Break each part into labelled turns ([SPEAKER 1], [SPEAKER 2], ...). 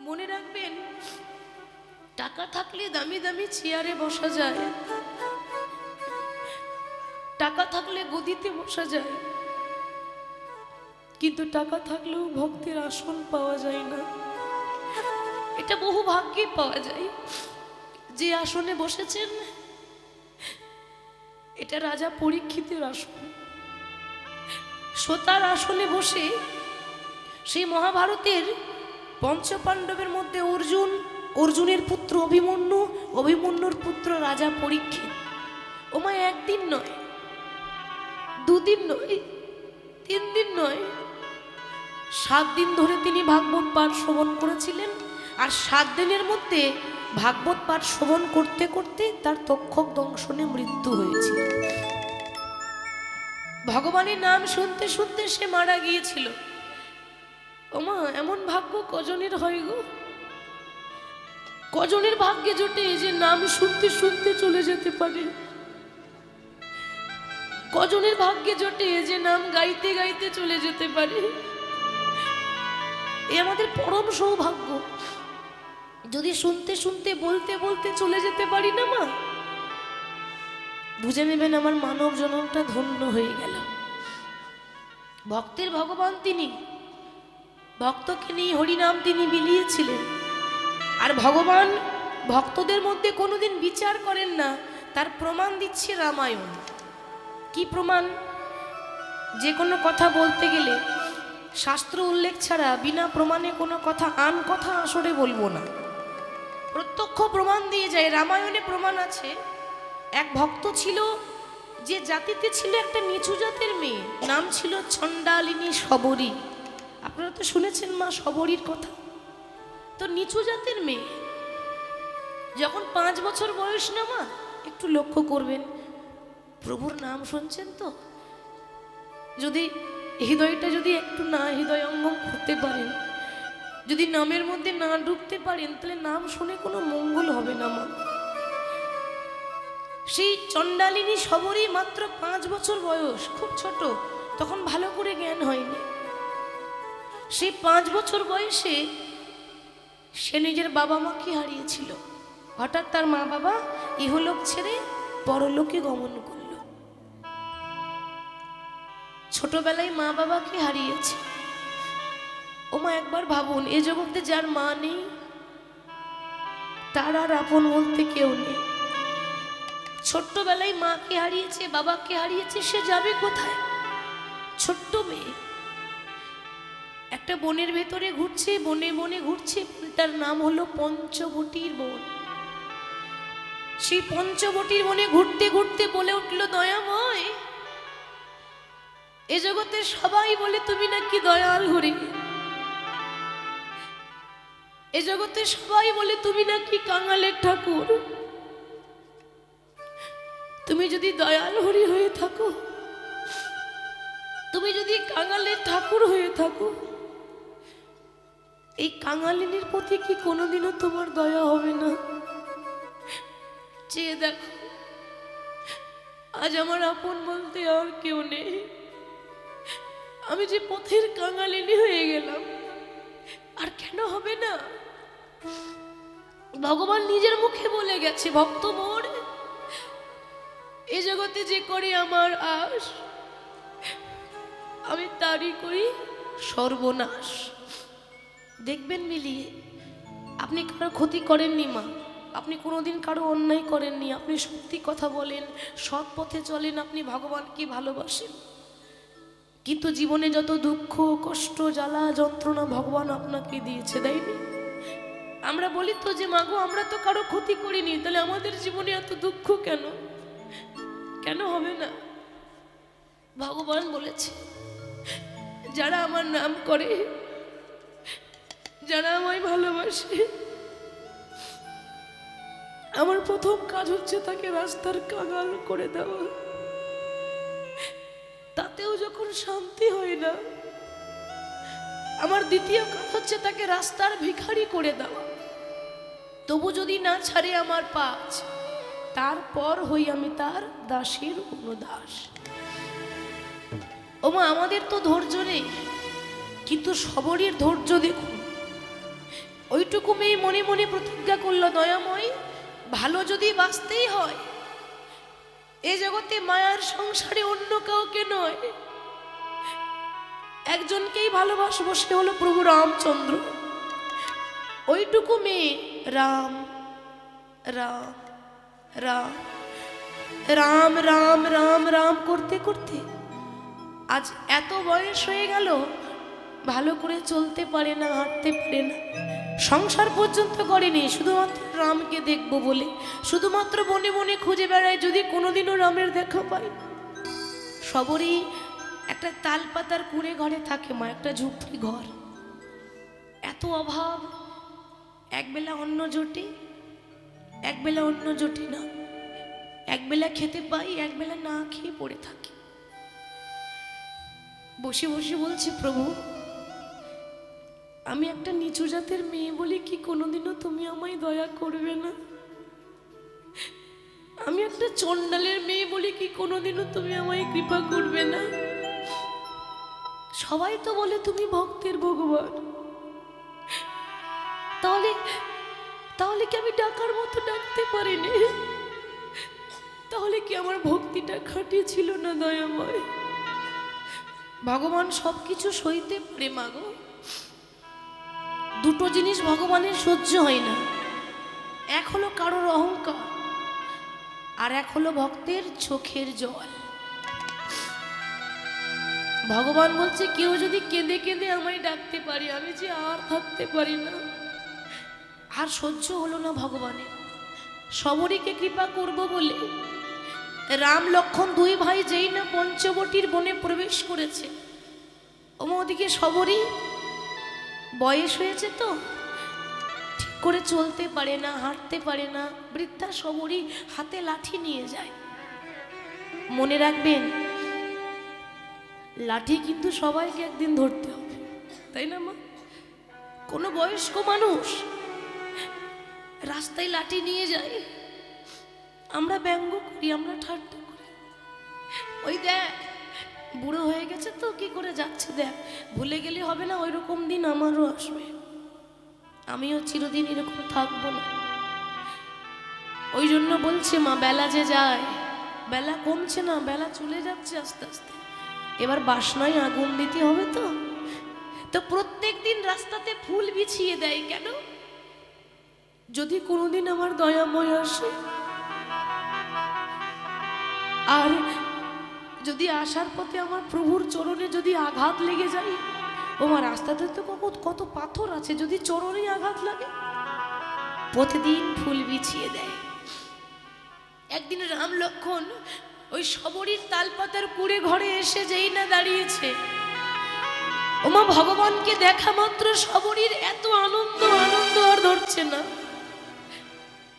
[SPEAKER 1] মনে রাখবেন, টাকা থাকলে দামি দামি চেয়ারে বসা যায়, টাকা থাকলে গদিতে বসা যায়, কিন্তু টাকা থাকলেও ভক্তের আসন পাওয়া যায় না। এটা বহু ভাগ্যে পাওয়া যায়। যে আসনে বসেছেন এটা রাজা পরীক্ষিতের আসন। সতার আসনে বসে সেই মহাভারতের পঞ্চপাণ্ডবের মধ্যে অর্জুন, অর্জুনের পুত্র অভিমন্যু, অভিমন্যুর পুত্র রাজা পরীক্ষিত। ওমা একদিন নয়, দুদিন নয়, 3 দিন নয়, 7 দিন ধরে তিনি ভাগবত পাঠ শ্রবণ করেছিলেন। আর 7 দিনের মধ্যে ভাগবত পাঠ শ্রবণ করতে করতে তার তক্ষক দংশনে মৃত্যু হয়েছিল। ভগবানের নাম শুনতে শুনতে সে মারা গিয়েছিল। ওমা এমন ভাগ্য কজনের হয় গো? কজনের ভাগ্যে জোটে যে নাম শুনতে শুনতে চলে যেতে পারে? কজনের ভাগ্যে জোটে যে নাম গাইতে গাইতে চলে যেতে পারে? এ আমাদের পরম সৌভাগ্য। যদি শুনতে শুনতে বলতে বলতে চলে যেতে পারি না মা, বুঝে নেবেন আমার মানব জন্মটা ধন্য হয়ে গেল। ভক্তের ভগবান তিনি, ভক্তকে নিয়ে হরিনাম তিনি বিলিয়েছিলেন। আর ভগবান ভক্তদের মধ্যে কোনোদিন বিচার করেন না, তার প্রমাণ দিচ্ছে রামায়ণ। কি প্রমাণ? যে কোনো কথা বলতে গেলে শাস্ত্র উল্লেখ ছাড়া বিনা প্রমাণে কোনো কথা আন কথা আসরে বলবো না, প্রত্যক্ষ প্রমাণ দিয়ে যায়। রামায়ণে প্রমাণ আছে। এক ভক্ত ছিল, যে জাতিতে ছিল একটা নিচু জাতের মেয়ে, নাম ছিল চণ্ডালিনী শবরী। আপনারা তো শুনেছেন মা শবরীর কথা। তো নিচু জাতের মেয়ে, যখন 5 বছর বয়স না মা, একটু লক্ষ্য করবেন, প্রভুর নাম শুনছেন তো, যদি হৃদয়টা যদি একটু না হৃদয়ঙ্গম করতে পারেন, যদি নামের মধ্যে না ঢুকতে পারেন, তাহলে নাম শুনে কোনো মঙ্গল হবে না মা। সেই চণ্ডালিনী শবরী মাত্র 5 বছর বয়স, খুব ছোট, তখন ভালো করে জ্ঞান হয়নি। সেই 5 বছর বয়সে সে নিজের বাবা মাকে হারিয়েছিল। হঠাৎ তার মা বাবা ইহলোক ছেড়ে পরলোকে গমন করল। ছোটবেলায় মা বাবাকে হারিয়েছে। ওমা একবার ভাবুন, এ জগতে যার মা নেই তার আর আপন বলতে কেউ নেই। ছোট্টবেলায় মাকে হারিয়েছে, বাবাকে হারিয়েছে, সে যাবে কোথায়? ছোট্ট মেয়ে একটা বনের ভেতরে ঘুরছে, বনে বনে ঘুরছে, তার নাম হলো পঞ্চবটির বন। সেই পঞ্চবটির বনে ঘুরতে ঘুরতে বলে উঠল, দয়াময়, এ জগতে সবাই বলে তুমি নাকি দয়াল হরি, এ জগতে সবাই বলে তুমি নাকি কাঙালের ঠাকুর। তুমি যদি দয়াল হরি হয়ে থাকো, তুমি যদি কাঙালের ঠাকুর হয়ে থাকো, এই কাঙালিনীর প্রতি কি কোনোদিনও তোমার দয়া হবে না? চেয়ে দেখো, আজ আমার আপন বলতে আর কেউ নেই। আমি যে পথের কাঙালিনী হয়ে গেলাম, আর কেন হবে না? ভগবান নিজের মুখে বলে গেছে, ভক্ত মোর, এ জগতে যে করি আমার আশ, আমি তারই করি সর্বনাশ। দেখবেন মিলিয়ে, আপনি কারো ক্ষতি করেননি মা, আপনি কোনোদিন কারো অন্যায় করেননি, আপনি সত্যি কথা বলেন, সৎ পথে চলেন, আপনি ভগবানকে ভালোবাসেন। কিন্তু জীবনে যত দুঃখ কষ্ট জ্বালা যন্ত্রণা ভগবান আপনাকে দিয়েছে, দেয়নি? আমরা বলি তো যে মাগো আমরা তো কারো ক্ষতি করিনি, তাহলে আমাদের জীবনে এত দুঃখ কেন? কেন হবে না? ভগবান বলেছে, যারা আমার নাম করে, যারা আমায় ভালোবাসে, আমার প্রথম কাজ হচ্ছে তাকে রাস্তার কাঙাল করে দেওয়া। তাতেও যখন শান্তি হয় না, আমার দ্বিতীয় কাজ হচ্ছে তাকে রাস্তার ভিখারি করে দেওয়া। তবু যদি না ছাড়ে আমার পাঁচ, তারপর হই আমি তার দাসের অনুদাস। ওমা আমাদের তো ধৈর্য নেই, কিন্তু শবরীর ধৈর্য দেখুন। ওইটুকু মেয়ে মনে মনে প্রতিজ্ঞা করলো, দয়াময় ভালো যদি বাঁচতেই হয় এ জগতে মায়ার সংসারে অন্য কাউকে নয়, একজনকেই ভালোবাসবো, সে হলো প্রভু রামচন্দ্র। ওইটুকু মেয়ে রাম রাম রাম রাম রাম রাম রাম করতে করতে আজ এত বয়স হয়ে গেল, ভালো করে চলতে পারে না, হাঁটতে পারে না, সংসার পর্যন্ত করেনি, শুধুমাত্র রামকে দেখবো বলে শুধুমাত্র বনে বনে খুঁজে বেড়ায়, যদি কোনোদিনও রামের দেখা পাই। সবরই একটা তাল পাতার কুঁড়ে ঘরে থাকে মা, একটা ঝুপড়ি ঘর, এত অভাব, একবেলা অন্ন জোটে, একবেলা অন্ন জোটে না, একবেলা খেতে পাই, একবেলা না খেয়ে পড়ে থাকি। বসে বসে বলছি, প্রভু আমি একটা নিচু জাতের মেয়ে বলি কি কোনোদিনও তুমি আমায় দয়া করবে না? আমি একটা চণ্ডালের মেয়ে বলি কি কোনোদিনও তুমি আমায় কৃপা করবে না? সবাই তো বলে তুমি ভক্তের ভগবান, তাহলে তাহলে কি আমি ডাকার মতো ডাকতে পারিনি? তাহলে কি আমার ভক্তিটা খাঁটি ছিল না দয়াময়? ভগবান সবকিছু সইতে পারে মাগো, দুটো জিনিস ভগবানের সহ্য হয় না, এক হলো কারোর অহংকার, আর এক হলো ভক্তের চোখের জল। ভগবান বলছে কেউ যদি কেঁদে কেঁদে আমায় ডাকতে পারে, আমি যে আর থাকতে পারি না, আর সহ্য হলো না ভগবানের। সবরীকে কৃপা করব বলে রাম লক্ষ্মণ দুই ভাই যেই না পঞ্চবটির বনে প্রবেশ করেছে, ওদিকে সবরী বয়স হয়েছে তো, ঠিক করে চলতে পারে না, হাঁটতে পারে না, বৃদ্ধা সবরী হাতে লাঠি নিয়ে যায়। মনে রাখবেন লাঠি কিন্তু সবাইকে একদিন ধরতে হবে, তাই না মা? কোনো বয়স্ক মানুষ রাস্তায় লাঠি নিয়ে যায়, আমরা ব্যঙ্গ করি, আমরা ঠাট্টা করি, ওই দেখ বুড়ো হয়ে গেছে তো কি করে যাচ্ছে, দেখ ভুলে গেলে হবে না, ওই রকম দিন আমারও আসবে, আমিও চিরদিন এরকম থাকবো না। ওই জন্য বলছে মা, বেলা যে যায়, বেলা কমছে না, বেলা চলে যাচ্ছে আস্তে আস্তে, এবার বাসনায় আগুন দিতে হবে। তো তো প্রত্যেক দিন রাস্তাতে ফুল বিছিয়ে দেয় কেন? যদি কোনোদিন আমার দয়াময় আসে, আর যদি আসার পথে আমার প্রভুর চরণে যদি আঘাত লেগে যায়, আমার রাস্তাতে তো কত পাথর আছে, যদি চরণে আঘাত লাগে, প্রতিদিন ফুল বিছিয়ে দেয়। একদিন রাম লক্ষ্মণ ওই সবরীর তালপাতার কুড়ে ঘরে এসে যেই না দাঁড়িয়েছে, ওমা ভগবানকে দেখা মাত্র সবরীর এত আনন্দ, আনন্দ আর ধরছে না।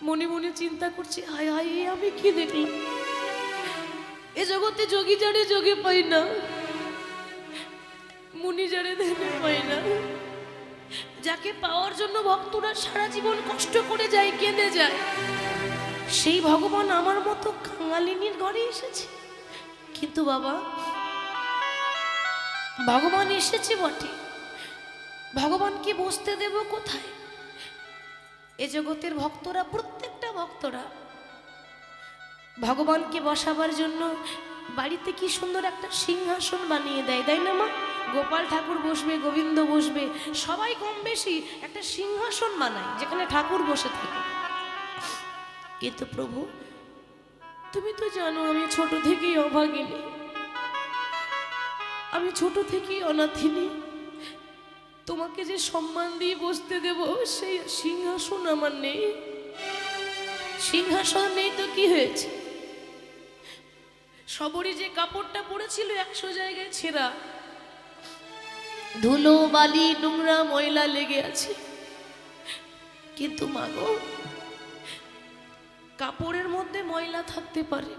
[SPEAKER 1] মনে মনে চিন্তা করছে, হায় হায় আমি কি দেখলাম, এ জগতে যোগী যারে যোগে পাই না, মুনি যারে ধ্যানে পাই না, যাকে পাওয়ার জন্য ভক্তরা সারা জীবন কষ্ট করে যায়, কেঁদে যায়, সেই ভগবান আমার মতো কাঙালিনীর ঘরে এসেছে। কিন্তু বাবা ভগবান এসেছে বটে, ভগবানকে বসতে দেব কোথায়? এ জগতের ভক্তরা, প্রত্যেকটা ভক্তরা ভগবানকে বসাবার জন্য বাড়িতে কি সুন্দর একটা সিংহাসন বানিয়ে দেয়, তাই না মা? গোপাল ঠাকুর বসবে, গোবিন্দ বসবে, সবাই কম বেশি একটা সিংহাসন বানায় যেখানে ঠাকুর বসে থাকে। কিন্তু প্রভু তুমি তো জানো আমি ছোট থেকেই অভাগিনী, আমি ছোট থেকেই অনাথিনী, তোমাকে যে সম্মান দিয়ে বসতে দেব সেই সিংহাসন আমার নেই। সিংহাসন নেই তো কি হয়েছে? সবরই যে কাপড়টা পরেছিল 100 জায়গায় ছেঁড়া, ধুলো বালি নোংরা ময়লা লেগে আছে। কিন্তু মাগো কাপড়ের মধ্যে ময়লা থাকতে পারে,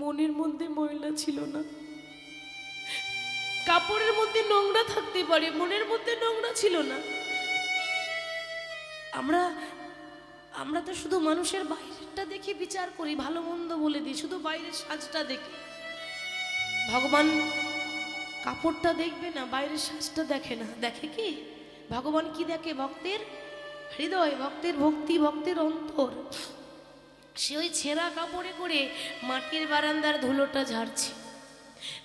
[SPEAKER 1] মনের মধ্যে ময়লা ছিল না। কাপড়ের মধ্যে নোংরা থাকতে পারে, মনের মধ্যে নোংরা ছিল না। আমরা তো শুধু মানুষের বাইরেটা দেখে বিচার করি, ভালো মন্দ বলে দিই, শুধু বাইরের সাজটা দেখি। ভগবান কাপড়টা দেখবে না, বাইরের সাজটা দেখে না, দেখে কি ভগবান কি দেখে? ভক্তের হৃদয়, ভক্তের ভক্তি, ভক্তের অন্তর। সে ওই ছেঁড়া কাপড়ে করে মাটির বারান্দার ধুলোটা ঝাড়ছে।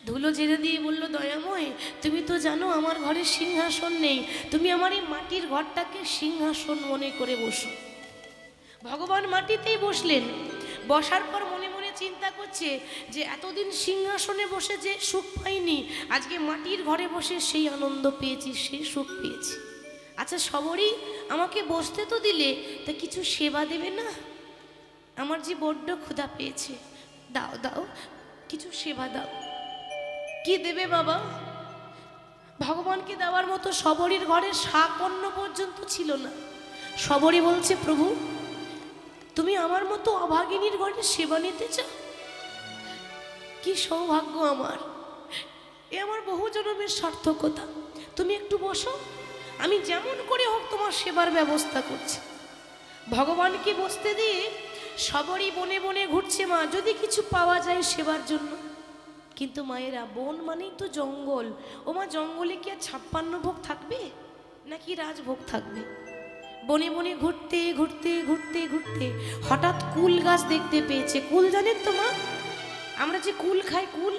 [SPEAKER 1] ধুলো ঝেড়ে দিয়ে বলল, দয়াময়, তুমি তো জানো আমার ঘরে সিংহাসন নেই, তুমি আমার এই মাটির ঘরটাকে সিংহাসন মনে করে বসো। ভগবান মাটিতেই বসলেন। বসার পর মনে মনে চিন্তা করছে যে এতদিন সিংহাসনে বসে যে সুখ পাইনি, আজকে মাটির ঘরে বসে সেই আনন্দ পেয়েছি, সেই সুখ পেয়েছি। আচ্ছা সবরই আমাকে বসতে তো দিলে, তা কিছু সেবা দেবে না? আমার যে বড্ড ক্ষুধা পেয়েছে, দাও দাও, কিছু সেবা দাও। কি দেবে বাবা? ভগবানকে দেওয়ার মতো সবরীর ঘরে শাক অন্ন পর্যন্ত ছিল না। সবরী বলছে, প্রভু তুমি আমার মতো অভাগিনীর ঘরে সেবা নিতে চাও? কি সৌভাগ্য আমার, এ আমার বহু জন্মের সার্থকতা। তুমি একটু বসো, আমি যেমন করে হোক তোমার সেবার ব্যবস্থা করছি। ভগবানকে বসতে দিয়ে সবরই বনে বনে ঘুরছে, মা যদি কিছু পাওয়া যায় সেবার জন্য। কিন্তু মায়েরা, বন মানেই তো জঙ্গল। ও মা, জঙ্গলে কি আর 56 ভোগ থাকবে নাকি রাজভোগ থাকবে? বনে বনে ঘুরতে ঘুরতে ঘুরতে ঘুরতে হঠাৎ কুল গাছ দেখতে পেয়েছে। কুল জানেন তো মা? আমরা যে কুল খাই, কুল,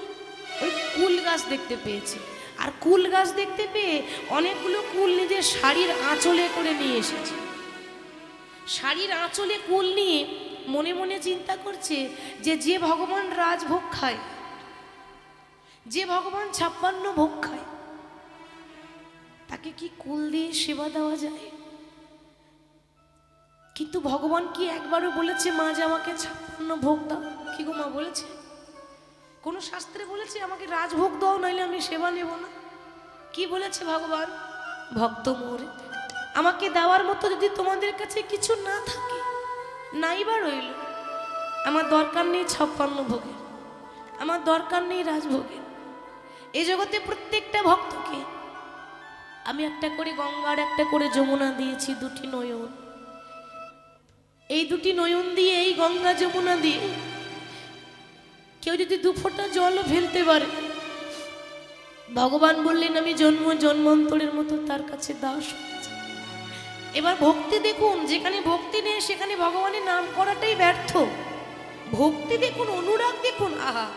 [SPEAKER 1] ওই কুল গাছ দেখতে পেয়েছে। আর কুল গাছ দেখতে পেয়ে অনেকগুলো কুল নিজের শাড়ির আঁচলে করে নিয়ে এসেছে। শাড়ির আঁচলে কুল নিয়ে মনে মনে চিন্তা করছে যে যে ভগবান রাজভোগ খায়, যে ভগবান 56 ভোগ খায়, তাকে কি কুল দিয়ে সেবা দেওয়া যায়? কিন্তু ভগবান কি একবারও বলেছে মা যে আমাকে 56 ভোগ দাও? কি গো মা, বলেছে? কোন শাস্ত্রে বলেছে আমাকে রাজভোগ দাও, নাইলে আমি সেবা নেব না? কি বলেছে ভগবান? ভক্ত মোর, আমাকে দেওয়ার মতো যদি তোমাদের কাছে কিছু না থাকে, নাইবা রইল, আমার দরকার নেই 56 ভোগের, আমার দরকার নেই রাজভোগের। এই জগতে প্রত্যেকটা ভক্তকে আমি একটা করে গঙ্গা আর একটা করে যমুনা দিয়েছি, দুটি নয়ন। এই দুটি নয়ন দিয়ে, এই গঙ্গা যমুনা দিয়ে কেউ যদি 2 ফোঁটা জলও ফেলতে পারে, ভগবান বললেন আমি জন্ম জন্মান্তরের মতো তার কাছে দাস। এবার ভক্তি দেখুন, যেখানে ভক্তি নেই সেখানে ভগবানের নাম করাটাই ব্যর্থ। ভক্তি দেখুন, অনুরাগ দেখুন, আহা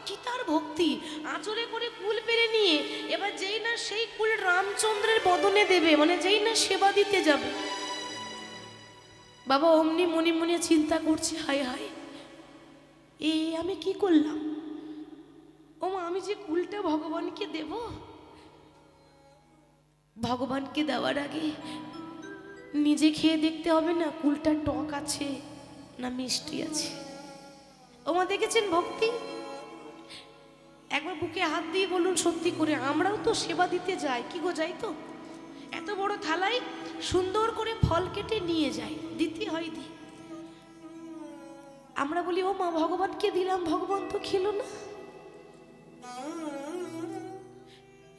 [SPEAKER 1] কি তার ভক্তি! আঁচলে করে কুল পেরে নিয়ে এবার যেই না সেই কুল রামচন্দ্রের বদনে দেবে, মানে যেই না সেবা দিতে যাবে, বাবা অমনি মনে মনে চিন্তা করছে, হায় হায়, এ আমি কি করলাম? ও মা, আমি যে কুলটা ভগবানকে দেব, ভগবানকে দেওয়ার আগে নিজে খেয়ে দেখতে হবে না কুলটা টক আছে না মিষ্টি আছে? ও মা, দেখেছেন ভক্তি? একবার বুকে হাত দিয়ে বলুন, সত্যি করে আমরাও তো সেবা দিতে যাই, কি গো যাই তো? এত বড় থালায় সুন্দর করে ফল কেটে নিয়ে যাই, দিতে হয়, দি। আমরা বলি ও মা ভগবানকে দিলাম, ভগবান তো খেলো না।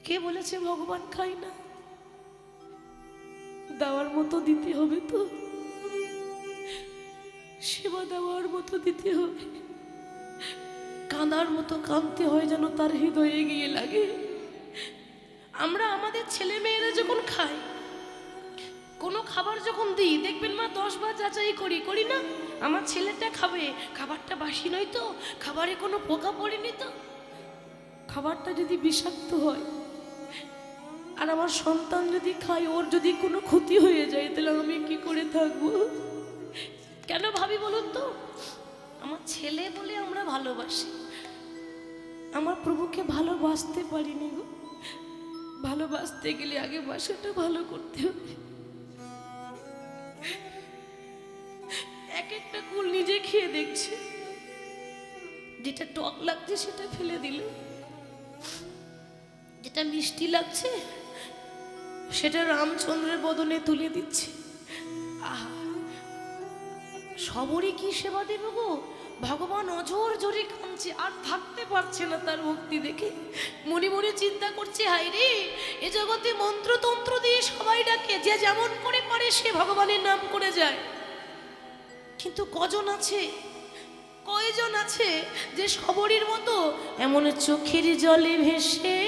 [SPEAKER 1] কে বলেছে ভগবান খায় না? দেওয়ার মতো দিতে হবে, তো সেবা দেওয়ার মতো দিতে হবে, কাঁদার মতো কাঁদতে হয় যেন তার হৃদয়ে গিয়ে লাগে। আমরা আমাদের ছেলে মেয়েরা যখন খাই, কোনো খাবার যখন দিই, দেখবেন মা 10 বার যাচাই করি না, আমার ছেলেটা খাবে, খাবারটা বাসি নয় তো, খাবারে কোনো পোকা পড়েনি তো? খাবারটা যদি বিষাক্ত হয় আর আমার সন্তান যদি খায়, ওর যদি কোনো ক্ষতি হয়ে যায়, তাহলে আমি কি করে থাকবো? কেন ভাবি বলুন তো? আমার ছেলে বলে আমরা ভালোবাসি, আমার প্রভুকে ভালোবাসতে পারিনি গো। ভালোবাসতে গেলে আগে বাসাটা ভালো করতে হবে। এক একটা কুল নিজে খেয়ে দেখছে, যেটা টক লাগছে সেটা ফেলে দিল, যেটা মিষ্টি লাগছে সেটা রামচন্দ্রের বদনে তুলে দিচ্ছে। আহা, সবরই কি সেবা দেব গো? ভগবান অজর জোরে কাঁদছে, আর থাকতে পারছে না তার ভক্তি দেখে। মনে মনে চিন্তা করছে, হায় রে, এ জগতে মন্ত্রতন্ত্র দিয়ে সবাই ডাকে, যে যেমন করে পারে সে ভগবানের নাম করে যায়, কিন্তু কজন আছে, কয়জন আছে যে সবরীর মতো এমন চোখের জলে ভেসে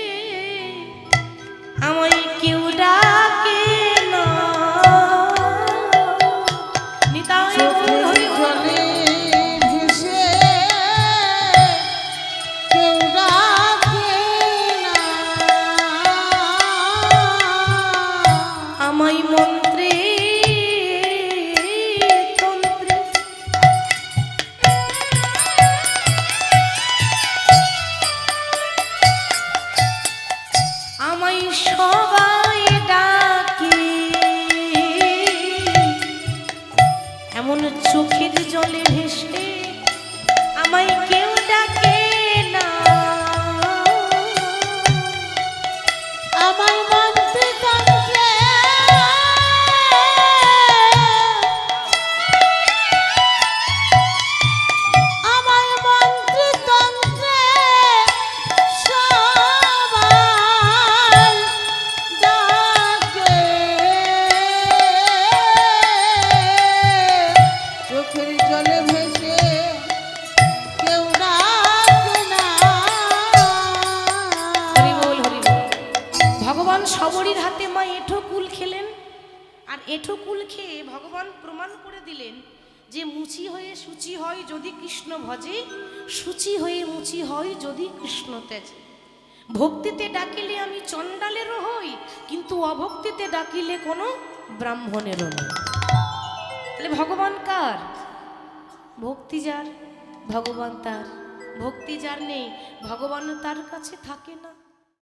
[SPEAKER 1] আমায় কেউ ডাকে আমায় মন্ত্রে তন্ত্রে আমায় সবাই ডাকে, এমন চোখের জলে ভেসে আমায় কেউ ডাকে না।
[SPEAKER 2] আমায় মন্ত্রে তন্ত্রে আমায় মন্ত্রে তন্ত্রে সবাই ডাকে, চোখের জলে ভেসে কেউ ডাকে না।
[SPEAKER 1] হরি বল হরি বল। ভগবান সবরীর হাতে মা এঁঠো কুল খেলেন, আর এঁঠো কুল খেয়ে ভগবান প্রমাণ করে দিলেন যে মুচি হয়ে সূচি হয় যদি কৃষ্ণ ভজে, সূচি হয়ে মুচি হয় যদি কৃষ্ণ তেজে। ভক্তিতে ডাকিলে আমি চণ্ডালেরও হই, কিন্তু অভক্তিতে ডাকিলে কোনো ব্রাহ্মণেরও নয়। তাহলে ভগবান কার? ভক্তি যার ভগবান তার, ভক্তি যার নেই ভগবান তার কাছে থাকে না।